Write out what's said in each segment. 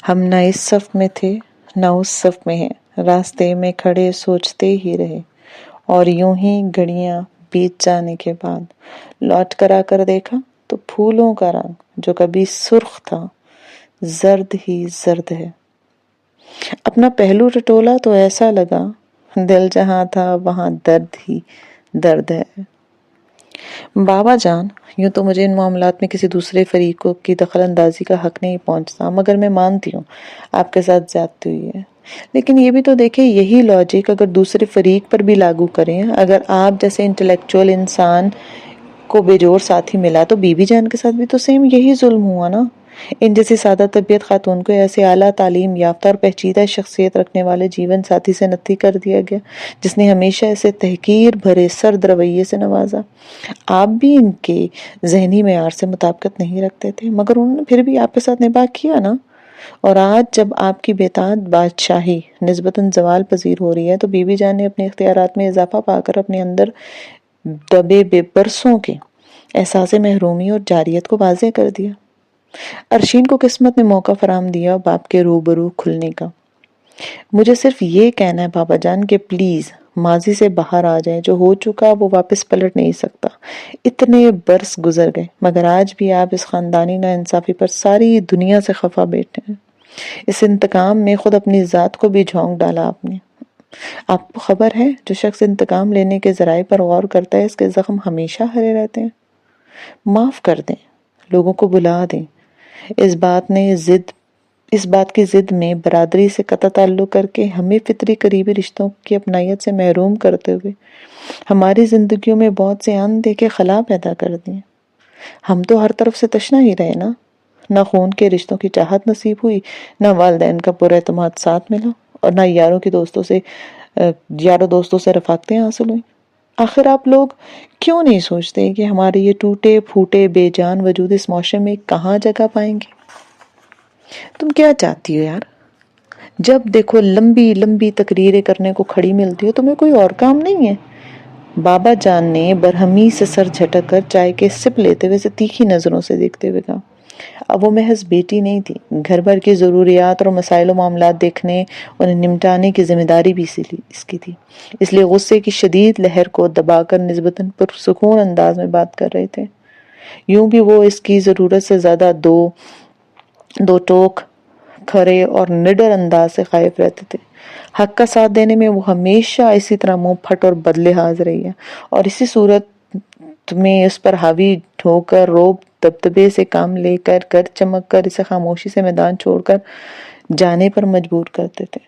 ہم نہ اس صف میں تھے نہ اس صف میں ہیں، راستے میں کھڑے سوچتے ہی رہے، اور یوں ہی گھڑیاں بیت جانے کے بعد لوٹ کر آ کر دیکھا تو پھولوں کا رنگ جو کبھی سرخ تھا زرد ہی زرد ہے۔ اپنا پہلو ٹٹولا تو ایسا لگا دل جہاں تھا وہاں درد ہی درد ہے۔ بابا جان، یوں تو مجھے ان معاملات میں کسی دوسرے فریق کی دخل اندازی کا حق نہیں پہنچتا، مگر میں مانتی ہوں آپ کے ساتھ زیادتی ہوئی ہے، لیکن یہ بھی تو دیکھیں یہی لاجک اگر دوسرے فریق پر بھی لاگو کریں، اگر آپ جیسے انٹلیکچوئل انسان کو بے جوڑ ساتھی ملا تو بی بی جان کے ساتھ بھی تو سیم یہی ظلم ہوا نا۔ ان جیسی سادہ طبیعت خاتون کو ایسے اعلیٰ تعلیم یافتہ اور پیچیدہ شخصیت رکھنے والے جیون ساتھی سے نتی کر دیا گیا جس نے ہمیشہ اسے تحقیر بھرے سرد رویے سے نوازا۔ آپ بھی ان کے ذہنی معیار سے مطابقت نہیں رکھتے تھے، مگر انہوں نے پھر بھی آپ کے ساتھ نباہ کیا نا۔ اور آج جب آپ کی بیتاد بادشاہی نسبتاً زوال پذیر ہو رہی ہے تو بی بی جان نے اپنے اختیارات میں اضافہ پا کر اپنے اندر دبے بے برسوں کے احساس محرومی اور جاریت کو واضح کر دیا۔ عرشین کو قسمت نے موقع فراہم دیا باپ کے روبرو کھلنے کا۔ مجھے صرف یہ کہنا ہے بابا جان کہ پلیز ماضی سے باہر آ جائیں، جو ہو چکا وہ واپس پلٹ نہیں سکتا۔ اتنے برس گزر گئے مگر آج بھی آپ اس خاندانی ناانصافی پر ساری دنیا سے خفا بیٹھے ہیں۔ اس انتقام میں خود اپنی ذات کو بھی جھونک ڈالا آپ نے۔ آپ کو خبر ہے جو شخص انتقام لینے کے ذرائع پر غور کرتا ہے اس کے زخم ہمیشہ ہرے رہتے ہیں۔ معاف کر دیں، لوگوں کو بلا دیں۔ اس بات کی ضد میں برادری سے قطع تعلق کر کے ہمیں فطری قریبی رشتوں کی اپنائیت سے محروم کرتے ہوئے ہماری زندگیوں میں بہت سے ان دیکھے خلا پیدا کر دیے۔ ہم تو ہر طرف سے تشنا ہی رہے نا، نہ خون کے رشتوں کی چاہت نصیب ہوئی، نہ والدین کا پر اعتماد ساتھ ملا، اور نہ یاروں دوستوں سے رفاقتیں حاصل ہوئیں۔ آخر آپ لوگ کیوں نہیں سوچتے کہ ہمارے یہ ٹوٹے پھوٹے بے جان وجود اس معاشرے میں کہاں جگہ پائیں گے؟ تم کیا چاہتی ہو یار؟ جب دیکھو لمبی لمبی تقریریں کرنے کو کھڑی ملتی ہو، تمہیں کوئی اور کام نہیں ہے؟ بابا جان نے برہمی سے سر جھٹک کر چائے کے سپ لیتے ہوئے تیکھی نظروں سے دیکھتے ہوئے کہا۔ اب وہ محض بیٹی نہیں تھی، گھر بھر کی ضروریات اور مسائل و معاملات دیکھنے انہیں نمٹانے کی ذمہ داری بھی اس کی تھی، اس لیے غصے کی شدید لہر کو دبا کر نسبتاً پرسکون انداز میں بات کر رہے تھے۔ یوں بھی وہ اس کی ضرورت سے زیادہ دو ٹوک کھرے اور نڈر انداز سے خائف رہتے تھے۔ حق کا ساتھ دینے میں وہ ہمیشہ اسی طرح منہ پھٹ اور بدلحاظ رہی ہے، اور اسی صورت میں اس پر حاوی ہو کر روب دبدبے سے کام لے کر چمک کر اسے خاموشی سے میدان چھوڑ کر جانے پر مجبور کرتے تھے۔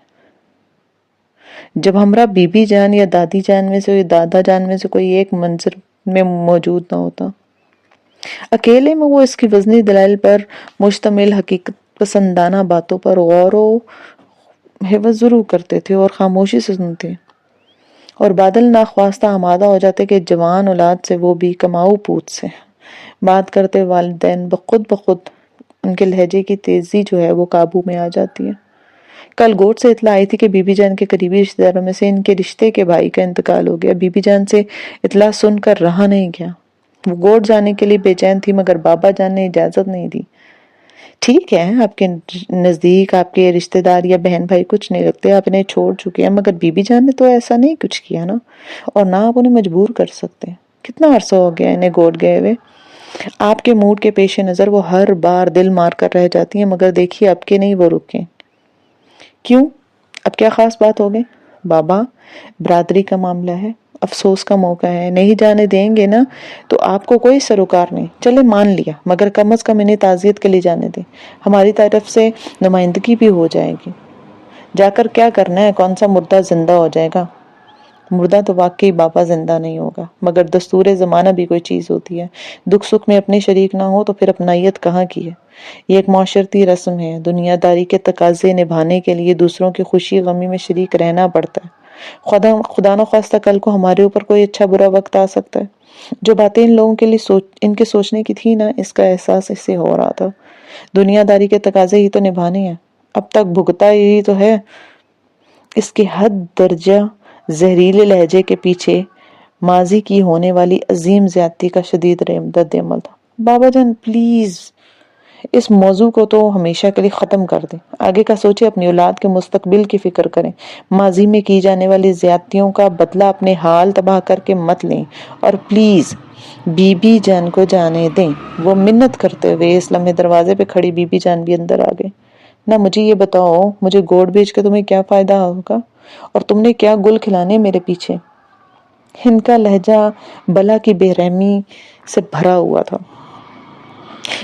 جب ہمراہ بی بی جان یا دادی جان میں سے یا دادا جان میں سے کوئی ایک منظر میں موجود نہ ہوتا، اکیلے میں وہ اس کی وزنی دلائل پر مشتمل حقیقت پسندانہ باتوں پر غور و حوض ضرور کرتے تھے اور خاموشی سے سنتے، اور بادل ناخواستہ آمادہ ہو جاتے کہ جوان اولاد سے وہ بھی کماؤ پوت سے بات کرتے والدین بخود ان کے لہجے کی تیزی جو ہے وہ قابو میں آ جاتی ہے۔ کل گوٹ سے اطلاع آئی تھی کہ بی بی جان کے قریبی رشتہ داروں میں سے ان کے رشتے کے بھائی کا انتقال ہو گیا۔ بی بی جان سے اطلاع سن کر رہا نہیں گیا، وہ گوٹ جانے کے لیے بے چین تھی، مگر بابا جان نے اجازت نہیں دی۔ ٹھیک ہے، آپ کے نزدیک آپ کے رشتہ دار یا بہن بھائی کچھ نہیں لگتے، آپ انہیں چھوڑ چکے ہیں، مگر بی بی جان نے تو ایسا نہیں کچھ کیا نا، اور نہ آپ انہیں مجبور کر سکتے۔ کتنا عرصہ ہو گیا انہیں گوٹ گئے ہوئے؟ آپ کے موڈ کے پیش نظر وہ ہر بار دل مار کر رہ جاتی ہیں، مگر دیکھیے اب کے نہیں وہ رکیں۔ کیوں؟ اب کیا خاص بات ہو گئی؟ بابا، برادری کا معاملہ ہے، افسوس کا موقع ہے، نہیں جانے دیں گے نا تو آپ کو کوئی سروکار نہیں، چلے مان لیا، مگر کم از کم انہیں تعزیت کے لیے جانے دیں، ہماری طرف سے نمائندگی بھی ہو جائے گی۔ جا کر کیا کرنا ہے؟ کون سا مردہ زندہ ہو جائے گا؟ مردہ تو واقعی بابا زندہ نہیں ہوگا، مگر دستور زمانہ بھی کوئی چیز ہوتی ہے، دکھ سکھ میں اپنے شریک نہ ہو تو پھر اپنائیت کہاں کی ہے؟ یہ ایک معاشرتی رسم ہے، دنیا داری کے تقاضے نبھانے کے لیے دوسروں کی خوشی غمی میں شریک رہنا پڑتا ہے۔ خدا نخواستہ کل کو ہمارے اوپر کوئی اچھا برا وقت آ سکتا ہے۔ جو باتیں ان لوگوں کے لیے ان کے سوچنے کی تھی نا، اس کا احساس اس سے ہو رہا تھا۔ دنیا داری کے تقاضے ہی تو نبھانے ہیں، اب تک بھگتا یہی تو ہے۔ اس کے حد درجہ زہریلے لہجے کے پیچھے ماضی کی ہونے والی عظیم زیادتی کا شدید رد عمل تھا۔ بابا جان پلیز، اس موضوع کو تو ہمیشہ کے لیے ختم کر دیں. آگے کا سوچیں، اپنی اولاد کے مستقبل کی فکر کریں. ماضی میں کی جانے والی زیادتیوں کا بدلہ اپنے حال تباہ کر کے مت لیں، اور پلیز بی بی جان کو جانے دیں. وہ منت کرتے ہوئے اس لمحے دروازے پہ کھڑی بی بی جان بھی اندر آ گئے. نہ مجھے یہ بتاؤ، مجھے گوڑ بیچ کے تمہیں کیا فائدہ ہوگا، اور تم نے کیا گل کھلانے میرے پیچھے. ان کا لہجہ بلا کی بے رحمی سے بھرا ہوا تھا.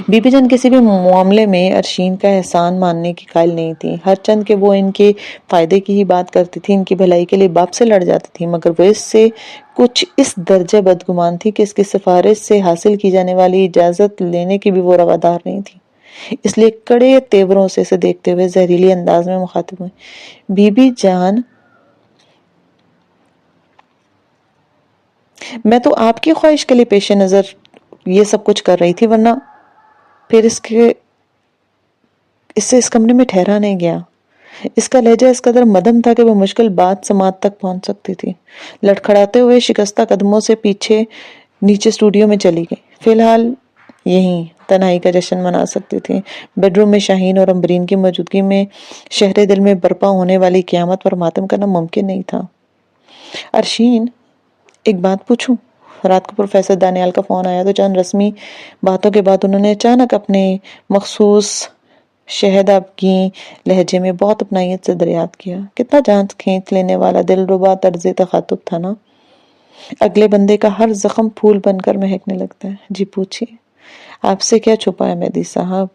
بی بی جان کسی بھی معاملے میں ارشین کا احسان ماننے کی قائل نہیں تھی. ہر چند کہ وہ ان کے فائدے کی ہی بات کرتی تھی، ان کی بھلائی کے لیے باپ سے لڑ جاتی تھی، مگر وہ اس سے کچھ اس درجہ بدگمان تھی کہ اس کی سفارش سے حاصل کی جانے والی اجازت لینے کی بھی وہ روادار نہیں تھی. اس لیے کڑے تیوروں سے اسے دیکھتے ہوئے زہریلی انداز میں مخاطب ہوئے. بی بی جان، میں تو آپ کی خواہش کے لیے پیش نظر یہ سب کچھ کر رہی تھی، ورنہ پھر اس سے اس کمرے میں ٹھہرا نہیں گیا. اس کا لہجہ اس قدر مدھم تھا کہ وہ مشکل بات سماعت تک پہنچ سکتی تھی. لڑکھڑاتے ہوئے شکستہ قدموں سے پیچھے نیچے اسٹوڈیو میں چلی گئی. فی الحال یہیں تنہائی کا جشن منا سکتی تھی. بیڈ روم میں شاہین اور امبرین کی موجودگی میں شہر دل میں برپا ہونے والی قیامت پر ماتم کرنا ممکن نہیں تھا. ارشین، ایک بات پوچھوں؟ رات کو پروفیسر دانیال کا فون آیا تو چند رسمی باتوں کے بعد انہوں نے اچانک اپنے مخصوص شہدابگی لہجے میں بہت اپنائیت سے دریافت کیا. کتنا جان کھینچ لینے والا دل ربا طرز تخاطب تھا نا. اگلے بندے کا ہر زخم پھول بن کر مہکنے لگتا ہے. جی پوچھیے، آپ سے کیا چھپا ہے مہدی صاحب؟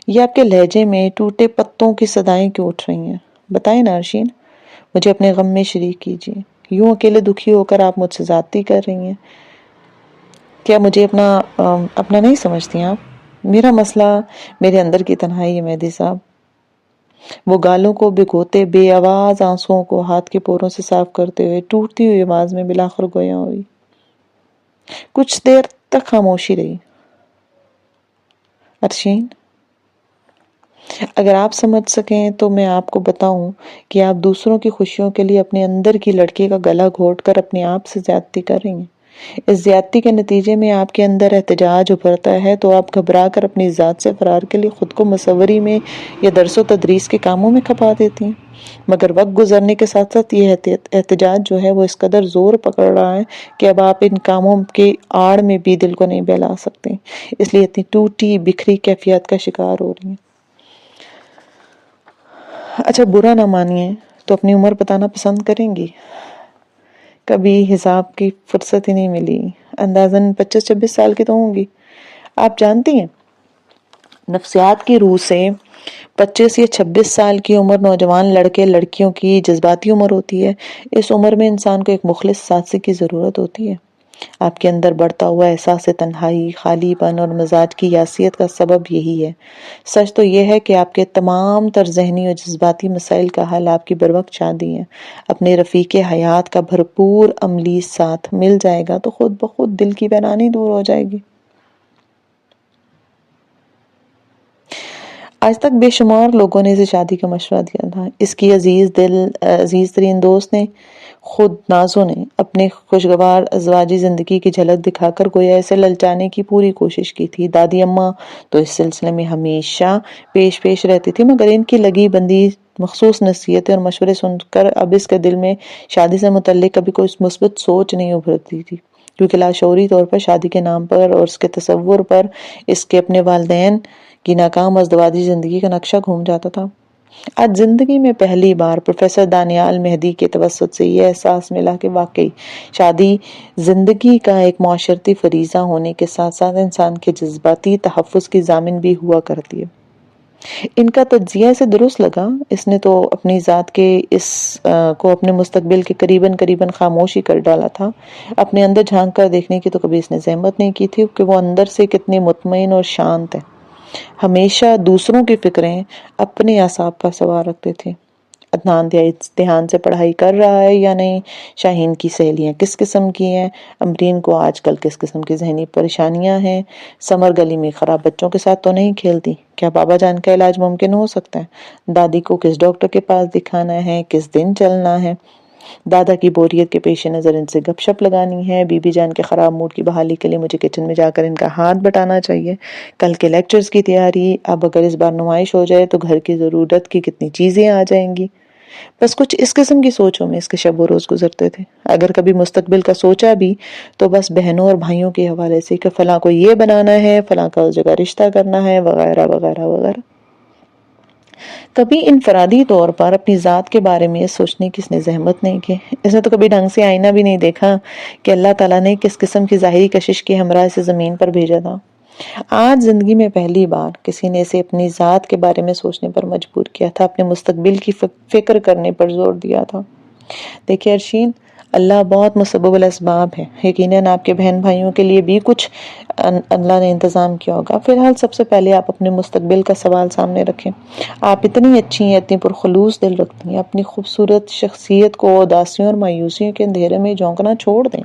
یہ آپ کے لہجے میں ٹوٹے پتوں کی صدائیں کیوں اٹھ رہی ہیں؟ بتائیں نا ارشین، مجھے اپنے غم میں شریک کیجیے. یوں اکیلے دکھی ہو کر آپ مجھ سے زیادتی کر رہی ہیں. کیا مجھے اپنا نہیں سمجھتی آپ؟ میرا مسئلہ میرے اندر کی تنہائی ہے مہدی صاحب. وہ گالوں کو بھگوتے بے آواز آنسوؤں کو ہاتھ کے پوروں سے صاف کرتے ہوئے ٹوٹتی ہوئی آواز میں بلاخر گویا ہوئی. کچھ دیر تک خاموشی رہی. ارشین، اگر آپ سمجھ سکیں تو میں آپ کو بتاؤں کہ آپ دوسروں کی خوشیوں کے لیے اپنے اندر کی لڑکی کا گلا گھونٹ کر اپنے آپ سے زیادتی کر رہی ہیں. اس زیادتی کے نتیجے میں آپ کے اندر احتجاج ابھرتا ہے تو آپ گھبرا کر اپنی ذات سے فرار کے لیے خود کو مصوری میں یا درس و تدریس کے کاموں میں کھپا دیتی ہیں. مگر وقت گزرنے کے ساتھ ساتھ یہ احتجاج جو ہے وہ اس قدر زور پکڑ رہا ہے کہ اب آپ ان کاموں کے آڑ میں بھی دل کو نہیں بہلا سکتے، اس لیے اتنی ٹوٹی بکھری کیفیت کا شکار ہو رہی ہیں. اچھا برا نہ مانیے تو اپنی عمر بتانا پسند کریں گی؟ کبھی حساب کی فرصت ہی نہیں ملی. اندازاً 25-26 سال کی تو ہوں گی. آپ جانتی ہیں نفسیات کی روح سے 25 یا 26 سال کی عمر نوجوان لڑکے لڑکیوں کی جذباتی عمر ہوتی ہے. اس عمر میں انسان کو ایک مخلص ساتھی کی ضرورت ہوتی ہے. آپ کے اندر بڑھتا ہوا احساس تنہائی، خالی پن اور مزاج کی یاسیت کا سبب یہی ہے. سچ تو یہ ہے کہ آپ کے تمام تر ذہنی اور جذباتی مسائل کا حل آپ کی بروقت شادی ہے. اپنے رفیق حیات کا بھرپور عملی ساتھ مل جائے گا تو خود بخود دل کی ویرانی دور ہو جائے گی. آج تک بے شمار لوگوں نے اسے شادی کا مشورہ دیا تھا. اس کی عزیز ترین دوست نے، خود نازو نے اپنے خوشگوار ازواجی زندگی کی جھلک دکھا کر گویا اسے للچانے کی پوری کوشش کی تھی. دادی اماں تو اس سلسلے میں ہمیشہ پیش رہتی تھی، مگر ان کی لگی بندی مخصوص نصیحتیں اور مشورے سن کر اب اس کے دل میں شادی سے متعلق کبھی کوئی مثبت سوچ نہیں ابھرتی تھی، کیونکہ لاشعوری طور پر شادی کے نام پر اور اس کے تصور پر اس کے اپنے والدین کی ناکام ازدواجی زندگی کا نقشہ گھوم جاتا تھا. آج زندگی میں پہلی بار پروفیسر دانیال مہدی کے توسط سے یہ احساس ملا کہ واقعی شادی زندگی کا ایک معاشرتی فریضہ ہونے کے ساتھ ساتھ انسان کے جذباتی تحفظ کی ضامن بھی ہوا کرتی ہے. ان کا تجزیہ اسے درست لگا. اس نے تو اپنی ذات کے اس کو اپنے مستقبل کے قریباً خاموشی کر ڈالا تھا. اپنے اندر جھانک کر دیکھنے کی تو کبھی اس نے زحمت نہیں کی تھی کہ وہ اندر سے کتنی مطمئن اور شانت ہے. ہمیشہ دوسروں کی فکریں اپنے اعصاب پر سوار رکھتے تھے. عدنان دھیان سے پڑھائی کر رہا ہے یا نہیں، شاہین کی سہیلیاں کس قسم کی ہیں، امرین کو آج کل کس قسم کی ذہنی پریشانیاں ہیں، سمر گلی میں خراب بچوں کے ساتھ تو نہیں کھیلتی، کیا بابا جان کا علاج ممکن ہو سکتا ہے، دادی کو کس ڈاکٹر کے پاس دکھانا ہے، کس دن چلنا ہے. دادا کی بوریت کے پیش نظر ان سے گپ شپ لگانی ہے، بی بی جان کے خراب موڈ کی بحالی کے لیے مجھے کچن میں جا کر ان کا ہاتھ بٹانا چاہیے، کل کے لیکچرز کی تیاری، اب اگر اس بار نمائش ہو جائے تو گھر کی ضرورت کی کتنی چیزیں آ جائیں گی۔ بس کچھ اس قسم کی سوچوں میں اس کے شب و روز گزرتے تھے۔ اگر کبھی مستقبل کا سوچا بھی تو بس بہنوں اور بھائیوں کے حوالے سے کہ فلاں کو یہ بنانا ہے، فلاں کا اس جگہ رشتہ کرنا ہے، وغیرہ وغیرہ وغیرہ۔ کبھی انفرادی طور پر اپنی ذات کے بارے میں سوچنے کی اس نے زحمت نہیں کی۔ اس نے تو کبھی ڈھنگ سے آئینہ بھی نہیں دیکھا کہ اللہ تعالیٰ نے کس قسم کی ظاہری کشش کے ہمراہ اسے زمین پر بھیجا تھا۔ آج زندگی میں پہلی بار کسی نے اسے اپنی ذات کے بارے میں سوچنے پر مجبور کیا تھا، اپنے مستقبل کی فکر کرنے پر زور دیا تھا۔ دیکھیے ارشین، اللہ بہت مسبب الاسباب ہے، یقیناً آپ کے بہن بھائیوں کے لیے بھی کچھ اللہ نے انتظام کیا ہوگا۔ فی الحال سب سے پہلے آپ اپنے مستقبل کا سوال سامنے رکھیں۔ آپ اتنی اچھی ہیں، اتنی پرخلوص دل رکھتی ہیں، اپنی خوبصورت شخصیت کو اداسیوں اور مایوسیوں کے اندھیرے میں جھونکنا چھوڑ دیں،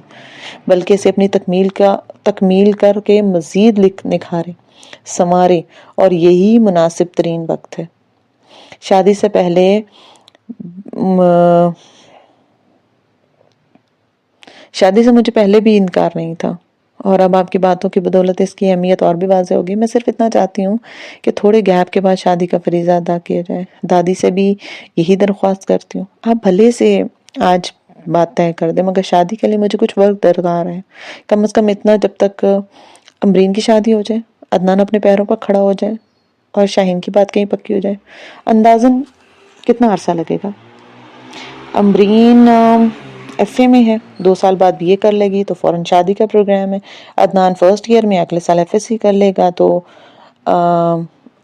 بلکہ اسے اپنی تکمیل کر کے مزید نکھاریں، سنواریں، اور یہی مناسب ترین وقت ہے۔ شادی سے مجھے پہلے بھی انکار نہیں تھا، اور اب آپ کی باتوں کی بدولت اس کی اہمیت اور بھی واضح ہوگی۔ میں صرف اتنا چاہتی ہوں کہ تھوڑے گیپ کے بعد شادی کا فریضہ ادا کیا جائے۔ دادی سے بھی یہی درخواست کرتی ہوں۔ آپ بھلے سے آج بات طے کر دیں، مگر شادی کے لیے مجھے کچھ وقت درکار ہے، کم از کم اتنا جب تک امرین کی شادی ہو جائے، عدنان اپنے پیروں پر کھڑا ہو جائے، اور شاہین کی بات کہیں پکی ہو جائے۔ اندازاً کتنا عرصہ لگے گا؟ امرین ایف اے میں ہے، 2 سال بعد بی اے کر لے گی تو فوراً شادی کا پروگرام ہے۔ عدنان فرسٹ ایئر میں، اگلے سال ایف ایس سی کر لے گا تو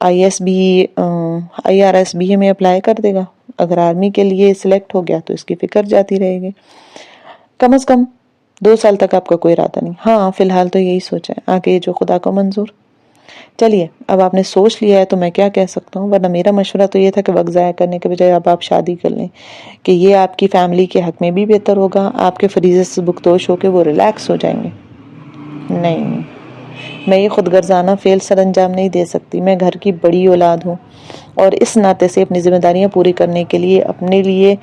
آئی آر ایس بی اے میں اپلائی کر دے گا۔ اگر آرمی کے لیے سلیکٹ ہو گیا تو اس کی فکر جاتی رہے گی۔ کم از کم 2 سال تک آپ کا کوئی ارادہ نہیں؟ ہاں فی الحال تو یہی سوچا ہے، آگے جو خدا کو منظور۔ چلیے اب آپ نے سوچ لیا ہے تو میں کیا کہہ سکتا ہوں، ورنہ میرا مشورہ تو یہ تھا کہ وقت ضائع کرنے کے بجائے اب آپ شادی کر لیں، کہ یہ آپ کی فیملی کے حق میں بھی بہتر ہوگا، آپ کے فریضے سے بکتوش ہو کے وہ ریلیکس ہو جائیں گے۔ نہیں، میں یہ خود غرضانہ فعل سر انجام نہیں دے سکتی، میں گھر کی بڑی اولاد ہوں، اور اس ناطے سے اپنی ذمہ داریاں پوری کرنے کے لیے اپنے لیے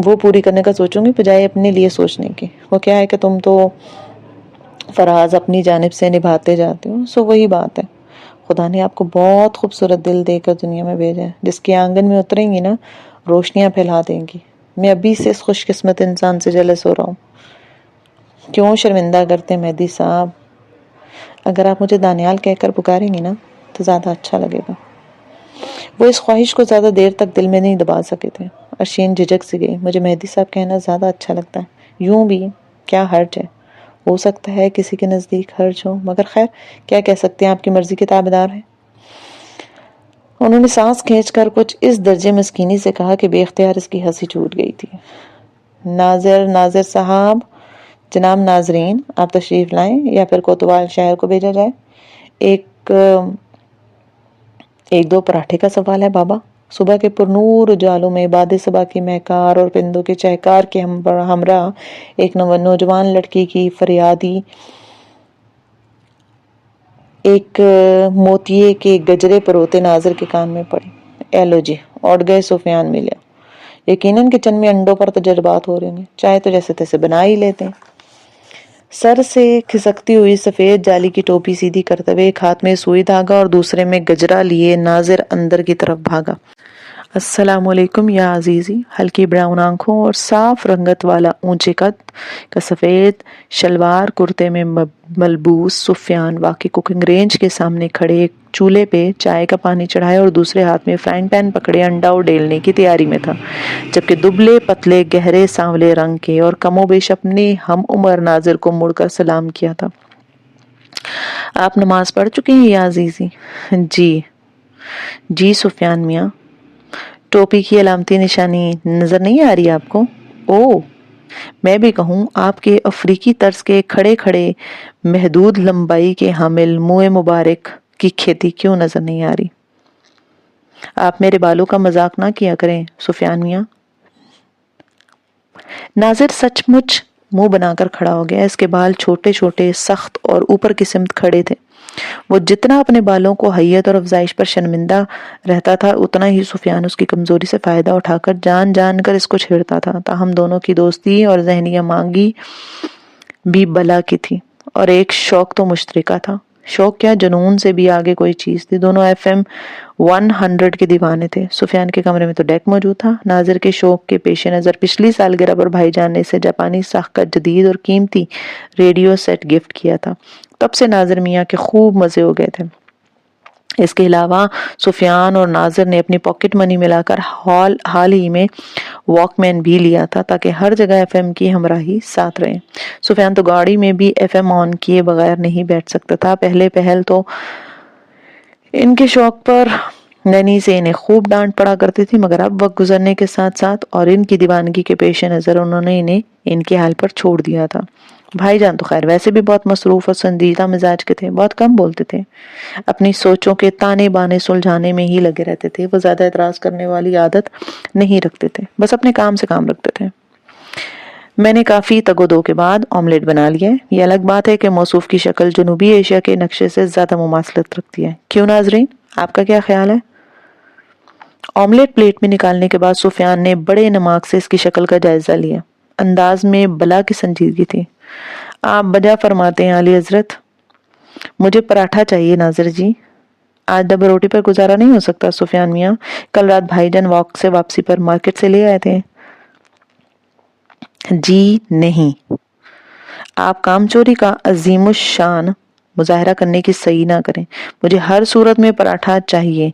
وہ پوری کرنے کا سوچوں گی بجائے اپنے لیے سوچنے کی۔ وہ کیا ہے کہ تم تو فراز اپنی جانب سے نبھاتے جاتے ہو، سو وہی بات ہے، خدا نے آپ کو بہت خوبصورت دل دے کر دنیا میں بھیجا ہے، جس کے آنگن میں اتریں گی نا روشنیاں پھیلا دیں گی۔ میں ابھی سے اس خوش قسمت انسان سے جلس ہو رہا ہوں۔ کیوں شرمندہ کرتے مہدی صاحب؟ اگر آپ مجھے دانیال کہہ کر پکاریں گی نا تو زیادہ اچھا لگے گا۔ وہ اس خواہش کو زیادہ دیر تک دل میں نہیں دبا سکے تھے۔ ارشین جھجک سے گئی، مجھے مہدی صاحب کہنا زیادہ اچھا لگتا ہے، یوں بھی کیا حرج ہے، ہو سکتا ہے کسی کے نزدیک حرج ہو، مگر خیر کیا کہہ سکتے ہیں، آپ کی مرضی کے تابعدار ہیں۔ انہوں نے سانس کھینچ کر کچھ اس درجے مسکینی سے کہا کہ بے اختیار اس کی ہنسی چھوٹ گئی تھی۔ ناظر صاحب، جناب ناظرین، آپ تشریف لائیں یا پھر کوتوال شہر کو بھیجا جائے؟ ایک دو پراٹھے کا سوال ہے بابا۔ صبح کے پرنور اجالوں میں باد صبا کی مہکار اور پرندوں کے چہکار کے ہمراہ ایک نوجوان لڑکی کی فریادی ایک موتیے کے گجرے پروتے ناظر کے کان میں پڑی۔ اے لو جی، اٹھ گئے سفیان ملیا، یقیناً کچن میں انڈوں پر تجربات ہو رہے ہیں، چائے تو جیسے تیسے بنا ہی لیتے ہیں۔ سر سے کھسکتی ہوئی سفید جالی کی ٹوپی سیدھی کرتے ہوئے ایک ہاتھ میں سوئی دھاگا اور دوسرے میں گجرا لیے ناظر اندر کی طرف بھاگا۔ السلام علیکم یا عزیزی۔ ہلکی براؤن آنکھوں اور صاف رنگت والا اونچے قد کا سفید شلوار کرتے میں ملبوس سفیان واقعی کوکنگ رینج کے سامنے کھڑے ایک چولہے پہ چائے کا پانی چڑھائے اور دوسرے ہاتھ میں فرائنگ پین پکڑے انڈا اڈیلنے کی تیاری میں تھا، جبکہ دبلے پتلے گہرے سانولے رنگ کے اور کم و بیش اپنے ہم عمر ناظر کو مڑ کر سلام کیا تھا۔ آپ نماز پڑھ چکے ہیں یا عزیزی؟ جی سفیان میاں۔ ٹوپی کی علامتی نشانی نظر نہیں آ رہی آپ کو؟ اوہ، میں بھی کہوں آپ کے افریقی طرز کے کھڑے کھڑے محدود لمبائی کے حامل منہ مبارک کی کھیتی کیوں نظر نہیں آ رہی؟ آپ میرے بالوں کا مذاق نہ کیا کریں سفیان میاں۔ ناظر سچ مچ منہ بنا کر کھڑا ہو گیا. اس کے بال چھوٹے چھوٹے, سخت اور اوپر کی سمت کھڑے تھے. وہ جتنا اپنے بالوں کو حیت اور افزائش پر شرمندہ رہتا تھا, اتنا ہی سفیان اس کی کمزوری سے فائدہ اٹھا کر جان جان کر اس کو چھیڑتا تھا. تاہم دونوں کی دوستی اور ذہنی مانگی بھی بلا کی تھی, اور ایک شوق تو مشترکہ تھا. شوق کیا, جنون سے بھی آگے کوئی چیز تھی. دونوں FM 100 کے دیوانے تھے. سفیان کے کمرے میں تو ڈیک موجود تھا. ناظر کے شوق کے پیش نظر پچھلی سالگرہ پر بھائی جان نے اسے جاپانی ساخت کا جدید اور قیمتی ریڈیو سیٹ گفٹ کیا تھا. تب سے ناظر میاں کے خوب مزے ہو گئے تھے. اس کے علاوہ سفیان اور ناظر نے اپنی پاکٹ منی ملا کر حال ہی میں واک مین بھی لیا تھا, تاکہ ہر جگہ FM کی ہمراہی ساتھ رہے. سفیان تو گاڑی میں بھی FM آن کیے بغیر نہیں بیٹھ سکتا تھا. پہلے پہل تو ان کے شوق پر نینی سے انہیں خوب ڈانٹ پڑا کرتی تھی, مگر اب وقت گزرنے کے ساتھ ساتھ اور ان کی دیوانگی کے پیش نظر انہوں نے انہیں ان کے حال پر چھوڑ دیا تھا. بھائی جان تو خیر ویسے بھی بہت مصروف اور سنجیدہ مزاج کے تھے, بہت کم بولتے تھے, اپنی سوچوں کے تانے بانے سلجھانے میں ہی لگے رہتے تھے. وہ زیادہ اعتراض کرنے والی عادت نہیں رکھتے تھے, بس اپنے کام سے کام رکھتے تھے. میں نے کافی تگ و دو کے بعد آملیٹ بنا لیا ہے. یہ الگ بات ہے کہ موصوف کی شکل جنوبی ایشیا کے نقشے سے زیادہ مماثلت رکھتی ہے. کیوں ناظرین, آپ کا کیا خیال ہے؟ آملیٹ پلیٹ میں نکالنے کے بعد سفیان نے بڑے نماک سے اس کی شکل کا جائزہ لیا. انداز میں بلا کی سنجیدگی تھی. آپ بجا فرماتے ہیں اعلی حضرت, مجھے پراٹھا چاہیے ناظر جی. آج ڈبل روٹی پر گزارا نہیں ہو سکتا سفیان میاں, کل رات بھائی جان واک سے واپسی پر مارکیٹ سے لے آئے تھے. جی نہیں, آپ کام چوری کا عظیم الشان مظاہرہ کرنے کی صحیح نہ کریں. مجھے ہر صورت میں پراٹھا چاہیے.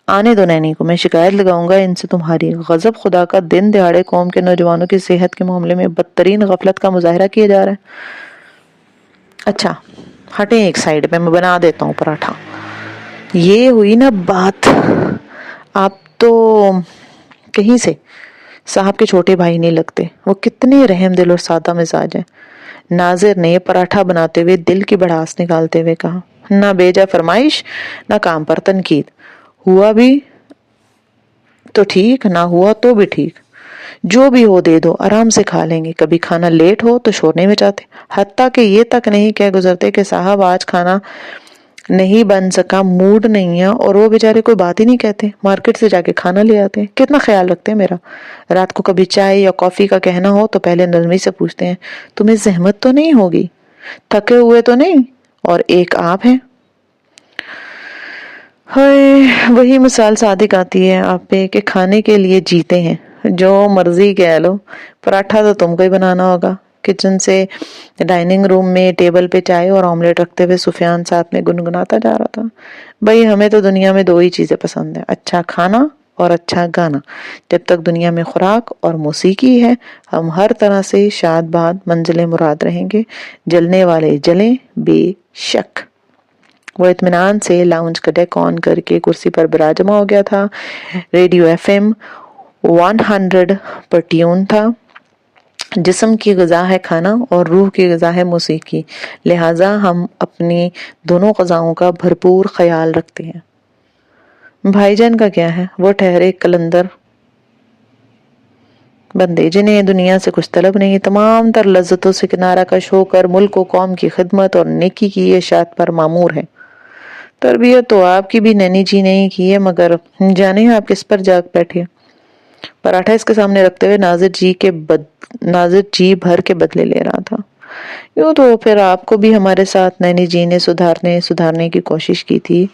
آنے دو نینی کو, میں شکایت لگاؤں گا ان سے. تمہاری غضب خدا کا, دن دہاڑے قوم کے نوجوانوں کی صحت کے معاملے میں بدترین غفلت کا مظاہرہ کیا جا رہا ہے. اچھا ہٹیں ایک سائیڈ پہ, میں بنا دیتا ہوں پراٹھا. یہ ہوئی نا بات. آپ تو کہیں سے صاحب کے چھوٹے بھائی نہیں لگتے. وہ کتنے رحم دل اور سادہ مزاج ہیں. ناظر نے پراٹھا بناتے ہوئے دل کی بڑھاس نکالتے ہوئے کہا. نہ بیجا فرمائش, نہ کام پر تنقید. ہوا بھی تو ٹھیک, نہ ہوا تو بھی ٹھیک. جو بھی ہو دے دو, آرام سے کھا لیں گے. کبھی کھانا لیٹ ہو تو شور نہیں مچاتے, حتیٰ کہ یہ تک نہیں کہہ گزرتے کہ صاحب آج کھانا نہیں بن سکا, موڈ نہیں ہے, اور وہ بیچارے کوئی بات ہی نہیں کہتے, مارکیٹ سے جا کے کھانا لے آتے ہیں. کتنا خیال رکھتے ہیں میرا. رات کو کبھی چائے یا کافی کا کہنا ہو تو پہلے نرمی سے پوچھتے ہیں, تمہیں زحمت تو نہیں ہوگی, تھکے ہوئے تو نہیں, اور ایک آپ ہیں. وہی مثال صادق آتی ہے آپ پہ کہ کھانے کے لیے جیتے ہیں, جو مرضی کہہ لو. پراٹھا تو تم کو ہی بنانا ہوگا. کچن سے ڈائننگ روم میں ٹیبل پہ چائے اور آملیٹ رکھتے ہوئے سفیان ساتھ میں گنگناتا جا رہا تھا. بھئی ہمیں تو دنیا میں دو ہی چیزیں پسند ہیں, اچھا کھانا اور اچھا گانا. جب تک دنیا میں خوراک اور موسیقی ہے, ہم ہر طرح سے شاد باد منزل مراد رہیں گے. جلنے والے جلیں بے شک. وہ اطمینان سے لاؤنج کا ڈیک آن کر کے کرسی پر براجمہ ہو گیا تھا. ریڈیو FM 100 پر ٹیون تھا. جسم کی غذا ہے کھانا اور روح کی غذا ہے موسیقی, لہٰذا ہم اپنی دونوں غذاؤں کا بھرپور خیال رکھتے ہیں. بھائی جان کا کیا ہے؟ وہ ٹھہرے قلندر بندے جنہیں دنیا سے کچھ طلب نہیں, تمام تر لذتوں سے کنارہ کش ہو کر ملک و قوم کی خدمت اور نیکی کی اشاعت پر مامور ہے. تربیت تو آپ کی بھی نینی جی نہیں کی ہے, مگر جانے آپ کس پر جاگ بیٹھے. پراٹھا اس کے سامنے رکھتے ہوئے ناظر جی بھر کے بدلے لے رہا تھا. یوں تو پھر آپ کو بھی ہمارے ساتھ نینی جی نے سدھارنے کی کوشش کی تھی.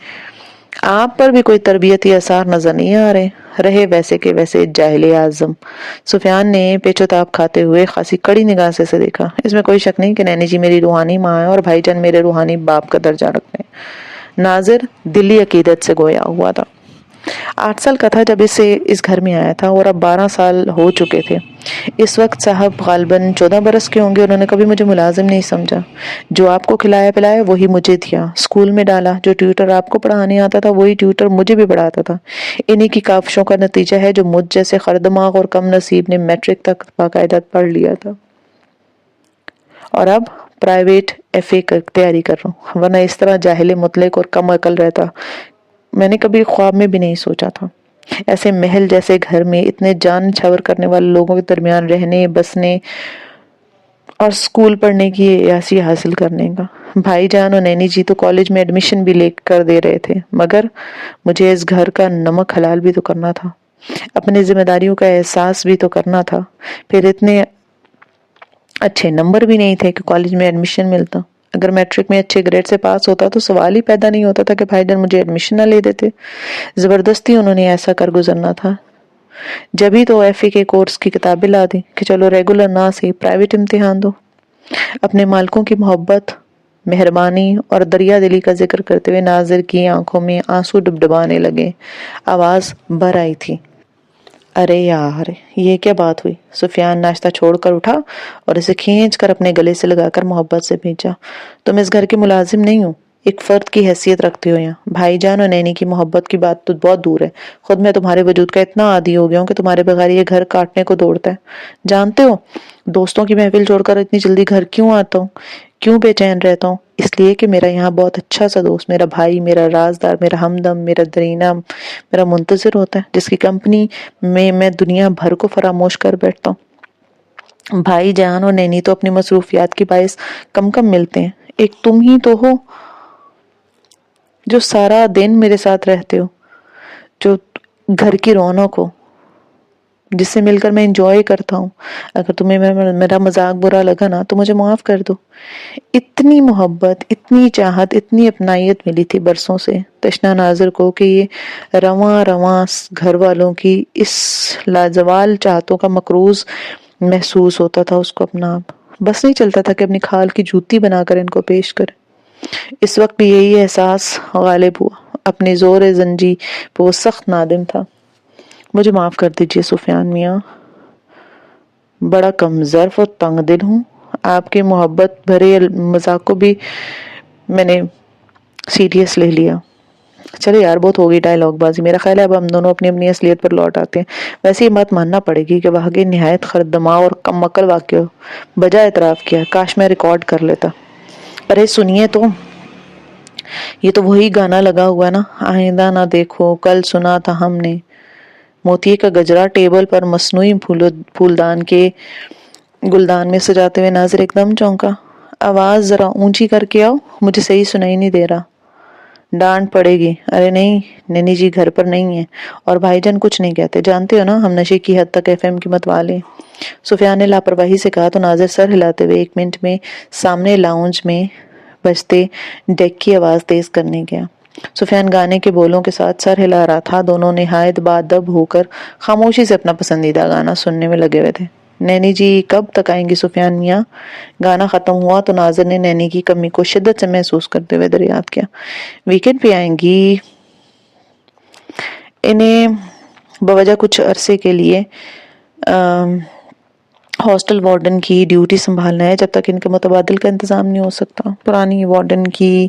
آپ پر بھی کوئی تربیتی اثار نظر نہیں آ رہے ویسے کہ ویسے جاہل اعظم. سفیان نے پیچو تاب کھاتے ہوئے خاصی کڑی نگاہ سے اسے دیکھا. اس میں کوئی شک نہیں کہ نینی جی میری روحانی ماں ہے اور بھائی جان میرے روحانی باپ کا درجہ رکھتے ہیں. ناظر دلی عقیدت سے گویا ہوا تھا. 8 سال کا تھا جب اس گھر میں آیا تھا, اور اب 12 سال ہو چکے تھے. اس وقت صاحب غالباً 14 برس کے ہوں گے. انہوں نے کبھی مجھے ملازم نہیں سمجھا. جو آپ کو کھلایا پلایا وہی مجھے دیا. اسکول میں ڈالا. جو ٹیوٹر آپ کو پڑھانے آتا تھا وہی ٹیوٹر مجھے بھی پڑھاتا تھا. انہی کی کاوشوں کا نتیجہ ہے جو مجھ جیسے خردماغ اور کم نصیب نے میٹرک تک باقاعدہ پڑھ لیا تھا, اور اب پرائیویٹ FA کی تیاری کر رہا ہوں. ورنہ اس طرح جاہل مطلق اور کم عقل رہتا میں نے کبھی خواب میں بھی نہیں سوچا تھا. ایسے محل جیسے گھر میں اتنے جان چھاور کرنے والے لوگوں کے درمیان رہنے بسنے اور اسکول پڑھنے کی عیاشی حاصل کرنے کا۔ بھائی جان اور نینی جی تو کالج میں ایڈمیشن بھی لے کر دے رہے تھے، مگر مجھے اس گھر کا نمک حلال بھی تو کرنا تھا، اپنی ذمہ داریوں کا احساس بھی تو کرنا تھا۔ پھر اتنے اچھے نمبر بھی نہیں تھے کہ کالج میں ایڈمیشن ملتا۔ اگر میٹرک میں اچھے گریڈ سے پاس ہوتا تو سوال ہی پیدا نہیں ہوتا تھا کہ بھائی جان مجھے ایڈمیشن نہ لے دیتے۔ زبردستی انہوں نے ایسا کر گزرنا تھا۔ جبھی تو ایف اے کے کورس کی کتابیں لا دی کہ چلو ریگولر نہ صحیح پرائیویٹ امتحان دو۔ اپنے مالکوں کی محبت، مہربانی اور دریا دلی کا ذکر کرتے ہوئے ناظر کی آنکھوں میں آنسو ڈبڈبانے لگے، آواز بھر آئی تھی۔ ارے یار، یہ کیا بات ہوئی؟ سفیان ناشتہ چھوڑ کر اٹھا اور اسے کھینچ کر اپنے گلے سے لگا کر محبت سے بھیجا۔ تم اس گھر کے ملازم نہیں ہو، ایک فرد کی حیثیت رکھتے ہو یہاں۔ بھائی جان اور نینی کی محبت کی بات تو بہت دور ہے، خود میں تمہارے وجود کا اتنا عادی ہو گیا ہوں کہ تمہارے بغیر یہ گھر کاٹنے کو دوڑتا ہے۔ جانتے ہو دوستوں کی محفل چھوڑ کر اتنی جلدی گھر کیوں آتا ہوں، کیوں بے چین رہتا ہوں؟ اس لیے کہ میرا یہاں بہت اچھا سا دوست، میرا بھائی، میرا رازدار، میرا ہمدم، میرا درینہ، میرا منتظر ہوتا ہے، جس کی کمپنی میں دنیا بھر کو فراموش کر بیٹھتا ہوں۔ بھائی جان اور نینی تو اپنی مصروفیات کی باعث کم کم ملتے ہیں، ایک تم ہی تو ہو جو سارا دن میرے ساتھ رہتے ہو، جو گھر کی رونق ہو، جس سے مل کر میں انجوائے کرتا ہوں۔ اگر تمہیں میرا مذاق برا لگا نا تو مجھے معاف کر دو۔ اتنی محبت، اتنی چاہت، اتنی اپنائیت ملی تھی برسوں سے تشنا ناظر کو کہ یہ رواں رواں گھر والوں کی اس لازوال چاہتوں کا مقروض محسوس ہوتا تھا اس کو اپنا آپ۔ بس نہیں چلتا تھا کہ اپنی کھال کی جوتی بنا کر ان کو پیش کرے۔ اس وقت بھی یہی احساس غالب ہوا، اپنی زور زنجی پہ وہ سخت نادم تھا۔ مجھے معاف کر دیجئے سفیان میاں، بڑا کم ظرف اور تنگ دل ہوں، آپ کے محبت بھرے مذاق کو بھی میں نے سیریس لے لیا۔ چلے یار، بہت ہوگی ڈائلاگ بازی، میرا خیال ہے اب ہم دونوں اپنی اپنی اصلیت پر لوٹ آتے ہیں۔ ویسے یہ بات ماننا پڑے گی کہ واقعی نہایت خرد دماغ اور کم عقل واقعہ بجا اعتراف کیا، کاش میں ریکارڈ کر لیتا۔ ارے سنیے تو، یہ تو وہی گانا لگا ہوا نا، آئندہ نہ دیکھو کل سنا تھا ہم نے۔ موتیے کا گجرا ٹیبل پر مصنوعی پھولدان کے گلدان میں سجاتے ہوئے ناظر ایک دم چونکا۔ آواز ذرا اونچی کر کے آؤ، مجھے صحیح سنائی نہیں دے رہا۔ ڈانٹ پڑے گی۔ ارے نہیں، نینی جی گھر پر نہیں ہے اور بھائی جان کچھ نہیں کہتے، جانتے ہو نا ہم نشے کی حد تک ایف ایم کی مت والے۔ سفیان نے لاپرواہی سے کہا تو ناظر سر ہلاتے ہوئے 1 منٹ میں سامنے لاؤنج میں بجتے ڈیک کی آواز تیز کرنے گیا۔ سفیان گانے کے بولوں کے ساتھ سر ہلا رہا تھا، دونوں نہایت بادب ہو کر خاموشی سے اپنا پسندیدہ گانا سننے میں لگے ہوئے تھے۔ نینی جی کب تک آئیں گی سفیان میاں؟ گانا ختم ہوا تو ناظر نے نینی کی کمی کو شدت سے محسوس کرتے ہوئے دریافت کیا۔ ویکینڈ پہ آئیں گی، انہیں بوجہ کچھ عرصے کے لیے ہاسٹل وارڈن کی ڈیوٹی سنبھالنا ہے، جب تک ان کے متبادل کا انتظام نہیں ہو سکتا۔ پرانی وارڈن کی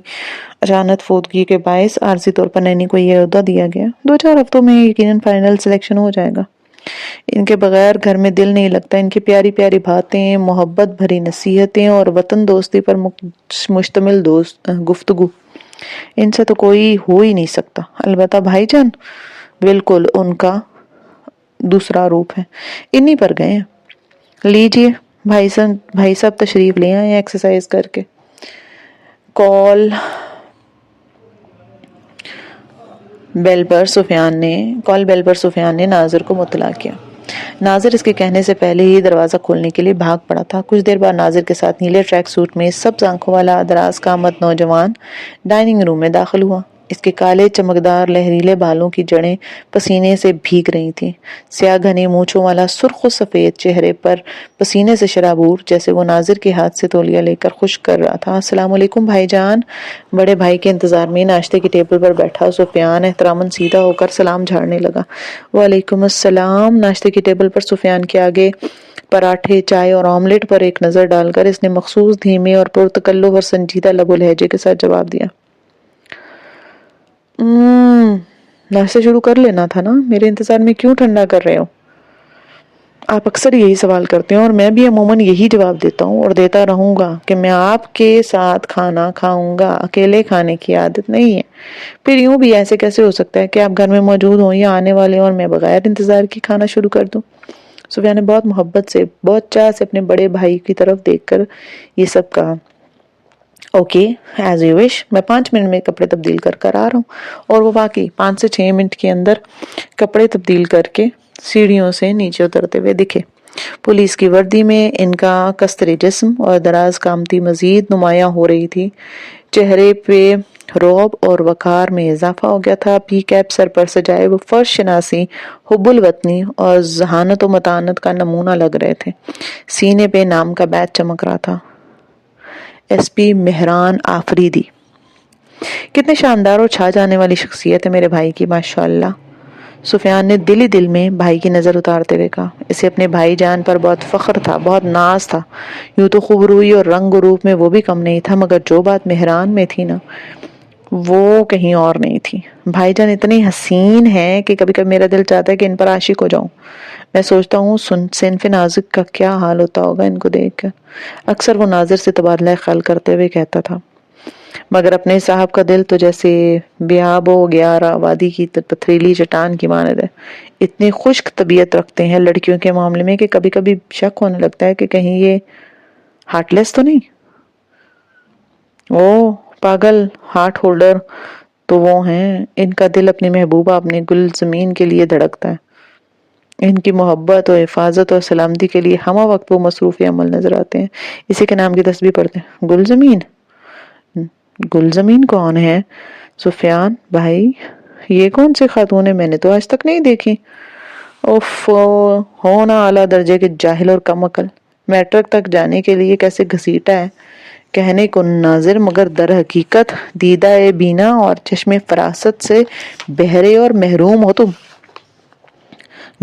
اچانک فوتگی کے باعث عارضی طور پر نینی کو یہ عہدہ دیا گیا۔ 2-4 ہفتوں میں یقیناً فائنل سلیکشن ہو جائے گا۔ ان کے بغیر گھر میں دل نہیں لگتا۔ ان کی پیاری پیاری باتیں، محبت بھری نصیحتیں اور وطن دوستی پر مشتمل گفتگو، ان سے تو کوئی ہو ہی نہیں سکتا۔ البتہ بھائی جان بالکل ان کا دوسرا روپ ہے، انہی پر گئے ہیں۔ لیجئے بھائی صاحب تشریف لے آئے ایکسرسائز کر کے۔ کال بیل پر سفیان نے ناظر کو مطلع کیا۔ ناظر اس کے کہنے سے پہلے ہی دروازہ کھولنے کے لیے بھاگ پڑا تھا۔ کچھ دیر بعد ناظر کے ساتھ نیلے ٹریک سوٹ میں سبز آنکھوں والا دراز قامت نوجوان ڈائننگ روم میں داخل ہوا۔ اس کے کالے چمکدار لہریلے بالوں کی جڑیں پسینے سے بھیگ رہی تھیں۔ سیاہ گھنے مونچھوں والا سرخ و سفید چہرے پر پسینے سے شرابور، جیسے وہ ناظر کے ہاتھ سے تولیہ لے کر خشک کر رہا تھا۔ السلام علیکم بھائی جان۔ بڑے بھائی کے انتظار میں ناشتے کی ٹیبل پر بیٹھا سفیان احتراماً سیدھا ہو کر سلام جھاڑنے لگا۔ وعلیکم السلام۔ ناشتے کی ٹیبل پر سفیان کے آگے پراٹھے، چائے اور آملیٹ پر ایک نظر ڈال کر اس نے مخصوص دھیمے اور پرتکلف اور سنجیدہ لب و لہجے کے ساتھ جواب دیا۔ ناشتہ شروع کر لینا تھا نا، میرے انتظار میں کیوں ٹھنڈا کر رہے ہو؟ آپ اکثر یہی سوال کرتے ہیں اور میں بھی عموماً یہی جواب دیتا ہوں اور دیتا رہوں گا کہ میں آپ کے ساتھ کھانا کھاؤں گا، اکیلے کھانے کی عادت نہیں ہے۔ پھر یوں بھی ایسے کیسے ہو سکتا ہے کہ آپ گھر میں موجود ہوں یا آنے والے اور میں بغیر انتظار کی کھانا شروع کر دوں؟ سفیان نے بہت محبت سے، بہت چاہ سے اپنے بڑے بھائی کی طرف دیکھ کر یہ سب کہا۔ اوکے ایز یو وش، میں 5 منٹ میں کپڑے تبدیل کر آ رہا ہوں۔ اور وہ واقعی 5 سے 6 منٹ کے اندر کپڑے تبدیل کر کے سیڑھیوں سے نیچے اترتے ہوئے دکھے۔ پولیس کی وردی میں ان کا کستر جسم اور دراز قامتی مزید نمایاں ہو رہی تھی۔ چہرے پہ رعب اور وقار میں اضافہ ہو گیا تھا۔ پی کیپ سر پر سجائے وہ فرض شناسی، حب الوطنی اور ذہانت و متانت کا نمونہ لگ رہے تھے۔ سینے پہ نام کا بیج چمک رہا تھا، ایس پی مہران آفریدی۔ کتنے شاندار اور چھا جانے والی شخصیت ہے میرے بھائی کی، ماشاءاللہ۔ سفیان نے دل ہی دل میں بھائی کی نظر اتارتے ہوئے کہا۔ اسے اپنے بھائی جان پر بہت فخر تھا، بہت ناز تھا۔ یوں تو خوبروئی اور رنگ و روپ میں وہ بھی کم نہیں تھا، مگر جو بات مہران میں تھی نا، وہ کہیں اور نہیں تھی۔ بھائی جان اتنی حسین ہیں کہ کبھی کبھی میرا دل چاہتا ہے کہ ان پر عاشق ہو جاؤں۔ میں سوچتا ہوں صنف ناظر کا کیا حال ہوتا ہوگا ان کو دیکھ کر۔ اکثر وہ ناظر سے تبادلہ خیال کرتے ہوئے کہتا تھا، مگر اپنے صاحب کا دل تو جیسے بیاب و گیارہ وادی کی پتھریلی چٹان کی مانند ہے۔ اتنی خشک طبیعت رکھتے ہیں لڑکیوں کے معاملے میں کہ کبھی کبھی شک ہونے لگتا ہے کہ کہیں یہ ہارٹ لیس تو نہیں۔ او پاگل، ہارٹ ہولڈر تو وہ ہیں، ان کا دل اپنی محبوبہ، اپنے گل زمین کے لیے دھڑکتا ہے۔ ان کی محبت اور حفاظت اور سلامتی کے لیے ہمہ وقت وہ مصروف عمل نظر آتے ہیں۔ اسی کے نام کی تسبیح پڑھتے ہیں۔ گل زمین؟ گل زمین کون ہے سفیان بھائی؟ یہ کون سی خاتون ہے؟ میں نے تو آج تک نہیں دیکھی۔ اوف، ہونا اعلیٰ درجے کے جاہل اور کم عقل، میٹرک تک جانے کے لیے کیسے گھسیٹا ہے۔ کہنے کو ناظر مگر در حقیقت دیدہ بینا اور چشم فراست سے بہرے اور محروم ہو تم۔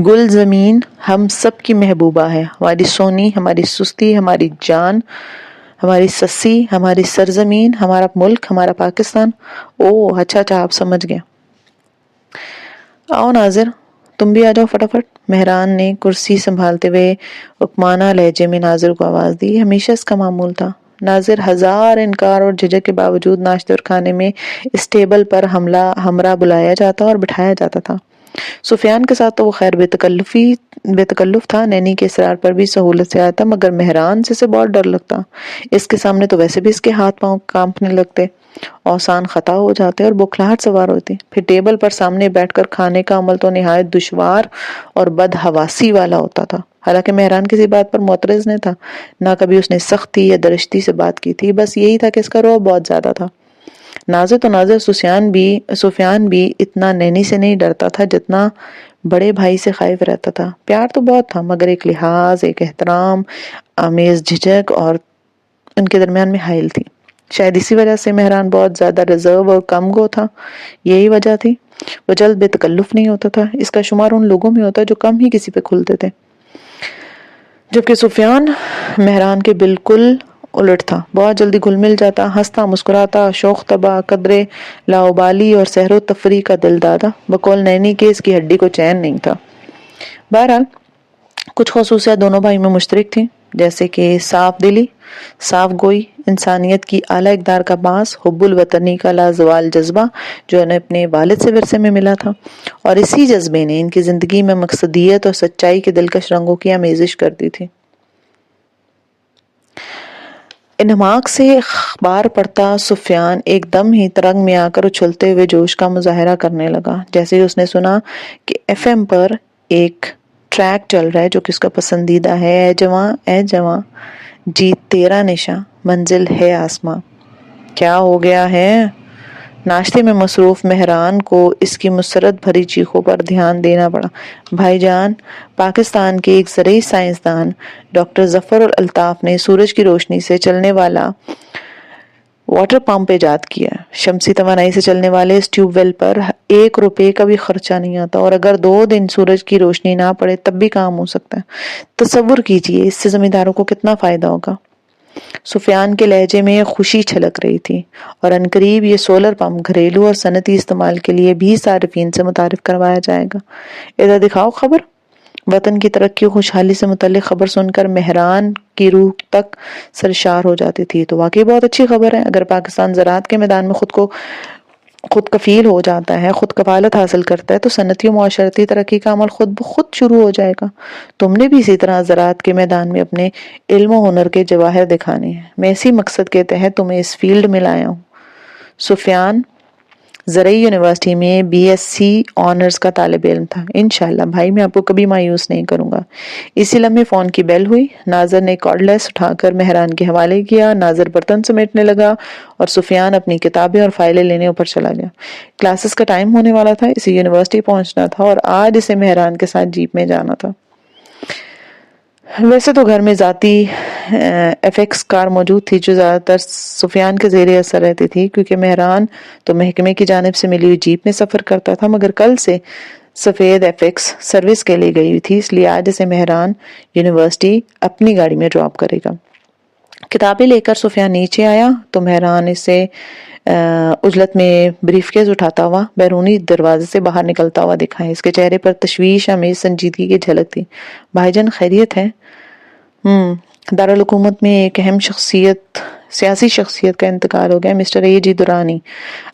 گل زمین ہم سب کی محبوبہ ہے، ہماری سونی، ہماری سستی، ہماری جان، ہماری سسی، ہماری سرزمین، ہمارا ملک، ہمارا پاکستان۔ اوہ اچھا آپ سمجھ گئے۔ آؤ ناظر، تم بھی آ جاؤ فٹافٹ۔ مہران نے کرسی سنبھالتے ہوئے حکمانہ لہجے میں ناظر کو آواز دی۔ ہمیشہ اس کا معمول تھا۔ ناظر ہزار انکار اور جھجک کے باوجود ناشتے اور کھانے میں اس ٹیبل پر ہمراہ بلایا جاتا اور بٹھایا جاتا تھا۔ سفیان کے ساتھ تو وہ خیر بے تکلف تھا، نینی کے اصرار پر بھی سہولت سے آتا، مگر مہران سے اسے بہت ڈر لگتا۔ اس کے سامنے تو ویسے بھی اس کے ہاتھ پاؤں کانپنے لگتے، اوسان خطا ہو جاتے اور بکھلاہٹ سوار ہوتی۔ پھر ٹیبل پر سامنے بیٹھ کر کھانے کا عمل تو نہایت دشوار اور بدحواسی والا ہوتا تھا۔ حالانکہ مہران کسی بات پر معترض نہ تھا، نہ کبھی اس نے سختی یا درشتی سے بات کی تھی، بس یہی تھا کہ اس کا رعب بہت زیادہ تھا۔ ناظر سفیان بھی اتنا نینی سے نہیں ڈرتا تھا جتنا بڑے بھائی سے خائف رہتا تھا۔ پیار تو بہت تھا، مگر ایک لحاظ، ایک احترام آمیز جھجک اور ان کے درمیان میں حائل تھی۔ شاید اسی وجہ سے مہران بہت زیادہ ریزرو اور کم گو تھا۔ یہی وجہ تھی وہ جلد بے تکلف نہیں ہوتا تھا۔ اس کا شمار ان لوگوں میں ہوتا جو کم ہی کسی پہ کھلتے تھے، جبکہ سفیان مہران کے بالکل الٹ تھا، بہت جلدی گھل مل جاتا، ہنستا مسکراتا، شوخ طبع، قدرے لاابالی اور سحر و تفریح کا دل دادا۔ بقول نینی کے اس کی ہڈی کو چین نہیں تھا۔ بہرحال کچھ خصوصیات دونوں بھائی میں مشترک تھیں، جیسے کہ صاف دلی، صاف گوئی، انسانیت کی اعلیٰ اقدار کا باعث، حب الوطنی کا لازوال جذبہ جو انہیں اپنے والد سے ورثے میں ملا تھا، اور اسی جذبے نے ان کی زندگی میں مقصدیت اور سچائی کے دلکش رنگوں کی آمیزش کر دی تھی۔ انہماک سے اخبار پڑھتا سفیان ایک دم ہی ترنگ میں آ کر اچھلتے ہوئے جوش کا مظاہرہ کرنے لگا، جیسے اس نے سنا کہ ایف ایم پر ایک ٹریک چل رہا ہے جو کہ اس کا پسندیدہ ہے۔ اے جواں جیت تیرا نشاں، منزل ہے آسماں۔ کیا ہو گیا ہے؟ ناشتے میں مصروف مہران کو اس کی مسرت بھری چیخوں پر دھیان دینا پڑا۔ بھائی جان، پاکستان کے ایک زرعی سائنسدان ڈاکٹر ظفر الطاف نے سورج کی روشنی سے چلنے والا واٹر پمپ ایجاد کیا ہے۔ شمسی توانائی سے چلنے والے اس ٹیوب ویل پر 1 روپے کا بھی خرچہ نہیں آتا، اور اگر 2 دن سورج کی روشنی نہ پڑے تب بھی کام ہو سکتا ہے۔ تصور کیجئے اس سے زمینداروں کو کتنا فائدہ ہوگا۔ سفیان کے لہجے میں خوشی چھلک رہی تھی، اور عنقریب یہ سولر پمپ گھریلو اور صنعتی استعمال کے لیے بھی صارفین سے متعارف کروایا جائے گا۔ ادھر دکھاؤ خبر۔ وطن کی ترقی و خوشحالی سے متعلق خبر سن کر مہران کی روح تک سرشار ہو جاتی تھی۔ تو واقعی بہت اچھی خبر ہے۔ اگر پاکستان زراعت کے میدان میں خود کو خود کفیل ہو جاتا ہے، خود کفالت حاصل کرتا ہے، تو صنعتی و معاشرتی ترقی کا عمل خود بخود شروع ہو جائے گا۔ تم نے بھی اسی طرح زراعت کے میدان میں اپنے علم و ہنر کے جواہر دکھانے ہیں۔ میں اسی مقصد کے تحت تمہیں اس فیلڈ میں لایا ہوں۔ سفیان زرعی یونیورسٹی میں بی ایس سی آنرز کا طالب علم تھا۔ انشاءاللہ بھائی میں آپ کو کبھی مایوس نہیں کروں گا۔ اسی لمحے فون کی بیل ہوئی۔ ناظر نے کارڈلیس اٹھا کر مہران کے حوالے کیا۔ ناظر برتن سمیٹنے لگا اور سفیان اپنی کتابیں اور فائلیں لینے اوپر چلا گیا۔ کلاسز کا ٹائم ہونے والا تھا، اسے یونیورسٹی پہنچنا تھا اور آج اسے مہران کے ساتھ جیپ میں جانا تھا۔ ویسے تو گھر میں ذاتی ایف ایکس کار موجود تھی جو زیادہ تر سفیان کے زیر اثر رہتی تھی، کیونکہ مہران تو محکمے کی جانب سے ملی ہوئی جیپ میں سفر کرتا تھا، مگر کل سے سفید ایف ایکس سروس کے لیے گئی ہوئی تھی، اس لیے آج اسے مہران یونیورسٹی اپنی گاڑی میں ڈراپ کرے گا۔ کتابیں لے کر سفیان نیچے آیا تو مہران اسے عجلت میں بریف کیس اٹھاتا ہوا بیرونی دروازے سے باہر نکلتا ہوا دکھا۔ اس کے چہرے پر تشویش آمیز سنجیدگی کی جھلک تھی۔ بھائی جان خیریت ہے؟ دارالحکومت میں ایک اہم سیاسی شخصیت کا انتقال ہو گیا، مسٹر اے جی درانی۔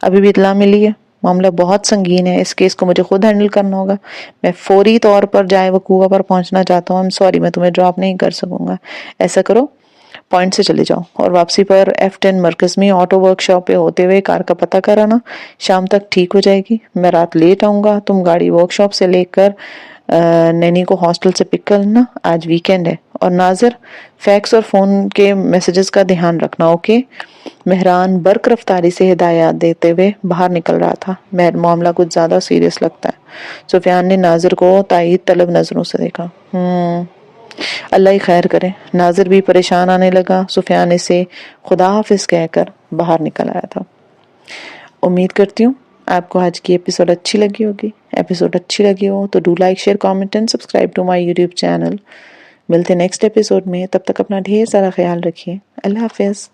ابھی بھی اطلاع ملی ہے؟ معاملہ بہت سنگین ہے، اس کیس کو مجھے خود ہینڈل کرنا ہوگا۔ میں فوری طور پر جائے وقوع پر پہنچنا چاہتا ہوں۔ سوری میں تمہیں ڈراپ نہیں کر سکوں گا۔ ایسا کرو پوائنٹ سے چلے جاؤ اور واپسی پر F10 مرکز میں آٹو ورک شاپ پہ ہوتے ہوئے کار کا پتہ کرانا، شام تک ٹھیک ہو جائے گی۔ میں رات لیٹ آؤں گا، تم گاڑی ورک شاپ سے لے کر نینی کو ہاسٹل سے پک کرنا، آج ویکینڈ ہے۔ اور ناظر فیکس اور فون کے میسیجز کا دھیان رکھنا، اوکے؟ مہران برق رفتاری سے ہدایات دیتے ہوئے باہر نکل رہا تھا۔ معاملہ کچھ زیادہ سیریس لگتا ہے۔ سفیان نے ناظر کو تائید طلب نظروں سے دیکھا۔ اللہ ہی خیر کرے۔ ناظر بھی پریشان آنے لگا۔ سفیان اسے خدا حافظ کہہ کر باہر نکل آیا تھا۔ امید کرتی ہوں آپ کو آج کی ایپیسوڈ اچھی لگی ہوگی۔ ایپیسوڈ اچھی لگی ہو تو do like share comment and subscribe to my YouTube channel. ملتے نیکسٹ ایپیسوڈ میں، تب تک اپنا ڈھیر سارا خیال رکھیے۔ اللہ حافظ۔